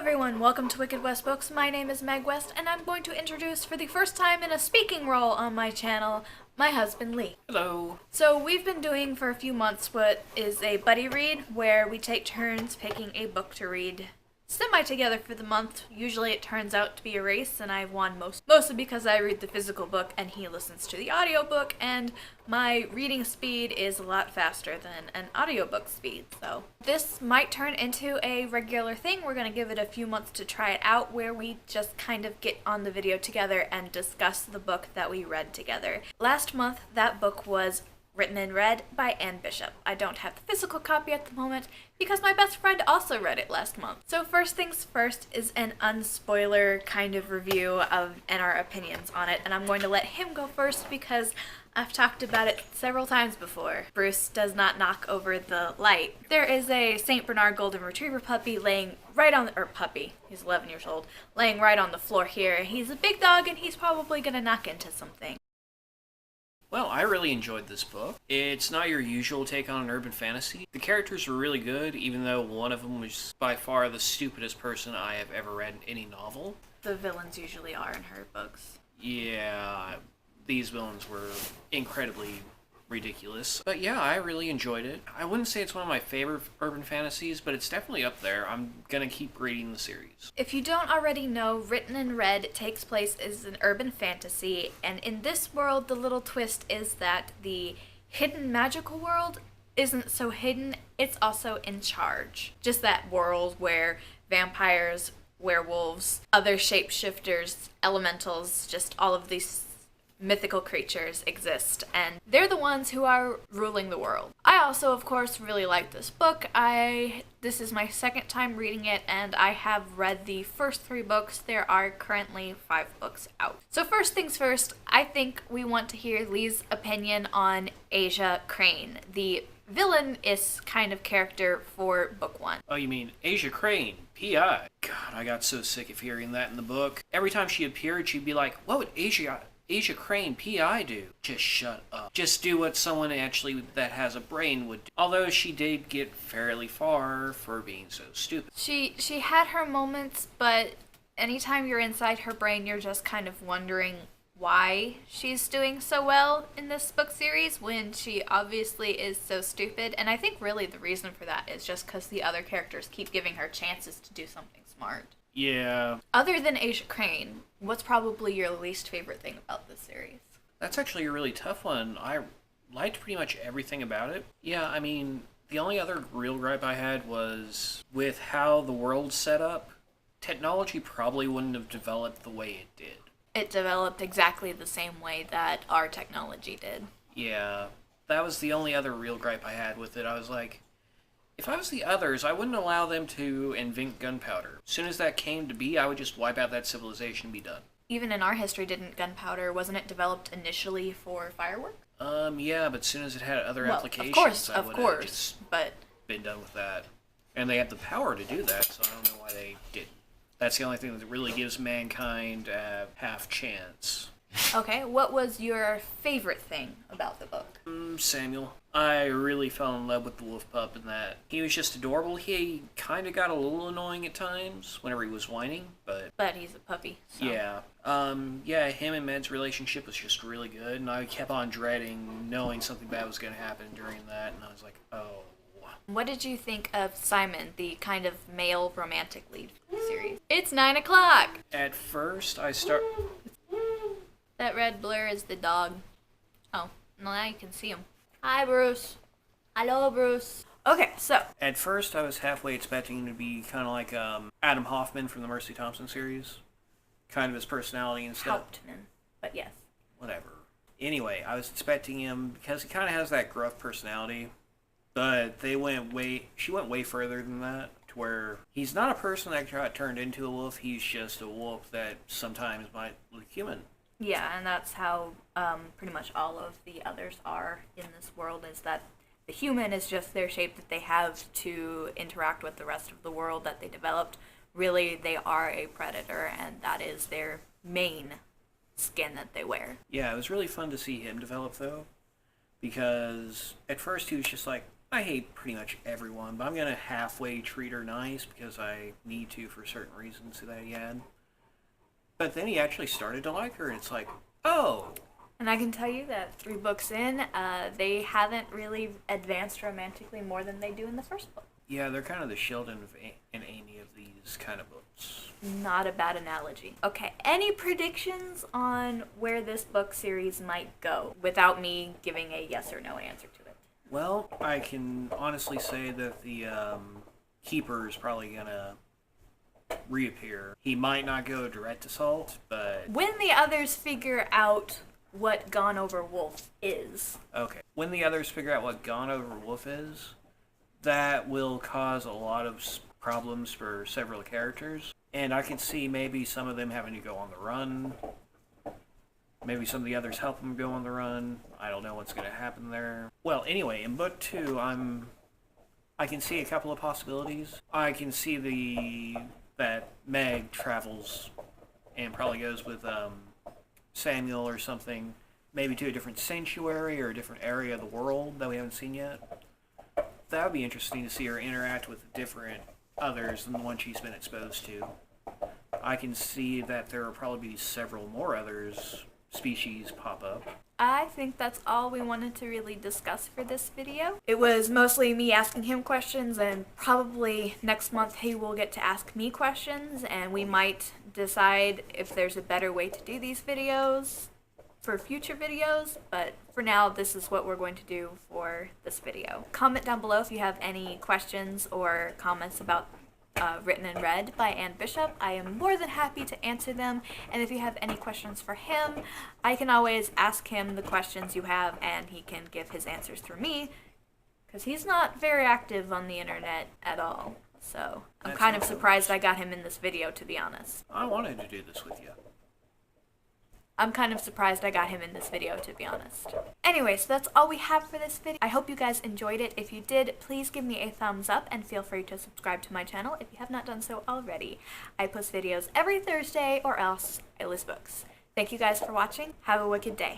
everyone, welcome to Wicked.west.books. My name is Meg West, and I'm going to introduce for the first time in a speaking role on my channel, my husband Lee. Hello. So we've been doing for a few months what is a buddy read, where we take turns picking a book to read semi-together for the month. Usually it turns out to be a race, and I've won mostly because I read the physical book and he listens to the audiobook, and my reading speed is a lot faster than an audiobook speed. So this might turn into a regular thing. We're going to give it a few months to try it out, where we just kind of get on the video together and discuss the book that we read together. Last month, that book was Written and Read by Anne Bishop. I don't have the physical copy at the moment because my best friend also read it last month. So first things first is an unspoiler kind of review of and our opinions on it, and I'm going to let him go first because I've talked about it several times before. Bruce does not knock over the light. There is a St. Bernard Golden Retriever puppy laying right on the, he's 11 years old, laying right on the floor here. He's a big dog and he's probably gonna knock into something. Well, I really enjoyed this book. It's not your usual take on an urban fantasy. The characters were really good, even though one of them was by far the stupidest person I have ever read in any novel. The villains usually are in her books. Yeah, these villains were incredibly ridiculous. But yeah, I really enjoyed it. I wouldn't say it's one of my favorite urban fantasies, but it's definitely up there. I'm gonna keep reading the series. If you don't already know, Written and Read takes place as an urban fantasy, and in this world, the little twist is that the hidden magical world isn't so hidden, it's also in charge. Just that world where vampires, werewolves, other shapeshifters, elementals, just all of these mythical creatures exist, and they're the ones who are ruling the world. I also, of course, really like this book. This is my second time reading it, and I have read the first 3 books. There are currently 5 books out. So first things first, I think we want to hear Lee's opinion on Asia Crane, the villainous kind of character for book 1. Oh, you mean Asia Crane, P.I. God, I got so sick of hearing that in the book. Every time she appeared, she'd be like, what would Asia Crane, P.I. do? Just shut up. Just do what someone actually that has a brain would do. Although she did get fairly far for being so stupid. She had her moments, but anytime you're inside her brain, you're just kind of wondering why she's doing so well in this book series when she obviously is so stupid. And I think really the reason for that is just because the other characters keep giving her chances to do something smart. Yeah. Other than Asia Crane, what's probably your least favorite thing about this series? That's actually a really tough one. I liked pretty much everything about it. Yeah, I mean, the only other real gripe I had was with how the world's set up. Technology probably wouldn't have developed the way it did. It developed exactly the same way that our technology did. Yeah, that was the only other real gripe I had with it. I was like, if I was the others, I wouldn't allow them to invent gunpowder. As soon as that came to be, I would just wipe out that civilization and be done. Even in our history, wasn't it developed initially for fireworks? Yeah, but as soon as it had other applications, of course, but been done with that. And they have the power to do that, so I don't know why they didn't. That's the only thing that really gives mankind a half chance. Okay, what was your favorite thing about the book? Samuel. I really fell in love with the wolf pup in that. He was just adorable. He kind of got a little annoying at times whenever he was whining, but... But he's a puppy, so... Yeah. Yeah, him and Med's relationship was just really good, and I kept on dreading knowing something bad was going to happen during that, and I was like, oh... What did you think of Simon, the kind of male romantic lead for the series? It's 9 o'clock! At first, That red blur is the dog. Oh, now you can see him. Hi, Bruce. Hello, Bruce. Okay, so. At first, I was halfway expecting him to be kind of like Adam Hoffman from the Mercy Thompson series. Kind of his personality and stuff. Hauptman, but yes. Whatever. Anyway, I was expecting him, because he kind of has that gruff personality, but she went way further than that, to where he's not a person that got turned into a wolf, he's just a wolf that sometimes might look human. Yeah, and that's how pretty much all of the others are in this world, is that the human is just their shape that they have to interact with the rest of the world that they developed. Really, they are a predator, and that is their main skin that they wear. Yeah, it was really fun to see him develop, though, because at first he was just like, I hate pretty much everyone, but I'm gonna halfway treat her nice because I need to for certain reasons that he had. But then he actually started to like her, and it's like, oh, And I can tell you that 3 books in, they haven't really advanced romantically more than they do in the first book. yeah, they're kind of the Sheldon and Amy of these kind of books. Not a bad analogy. Okay, any predictions on where this book series might go without me giving a yes or no answer to it? Well, I can honestly say that the Keeper is probably gonna reappear. He might not go direct assault, but When the others figure out what Gone Over Wolf is. okay. When the others figure out what Gone Over Wolf is, that will cause a lot of problems for several characters. And I can see maybe some of them having to go on the run. Maybe some of the others help them go on the run. I don't know what's going to happen there. Well, anyway, in book 2, I can see a couple of possibilities. I can see that Meg travels and probably goes with Samuel or something, maybe to a different sanctuary or a different area of the world that we haven't seen yet. That would be interesting to see her interact with different others than the one she's been exposed to. I can see that there will probably be several more others species pop up. I think that's all we wanted to really discuss for this video. It was mostly me asking him questions, and probably next month he will get to ask me questions, and we might decide if there's a better way to do these videos for future videos, but for now this is what we're going to do for this video. Comment down below if you have any questions or comments about Written and Read by Anne Bishop. I am more than happy to answer them, and if you have any questions for him, I can always ask him the questions you have and he can give his answers through me, because he's not very active on the internet at all. So I'm kind of surprised I got him in this video, to be honest. I wanted to do this with you. I'm kind of surprised I got him in this video, to be honest. Anyway, so that's all we have for this video. I hope you guys enjoyed it. If you did, please give me a thumbs up and feel free to subscribe to my channel if you have not done so already. I post videos every Thursday, or else I list books. Thank you guys for watching. Have a wicked day.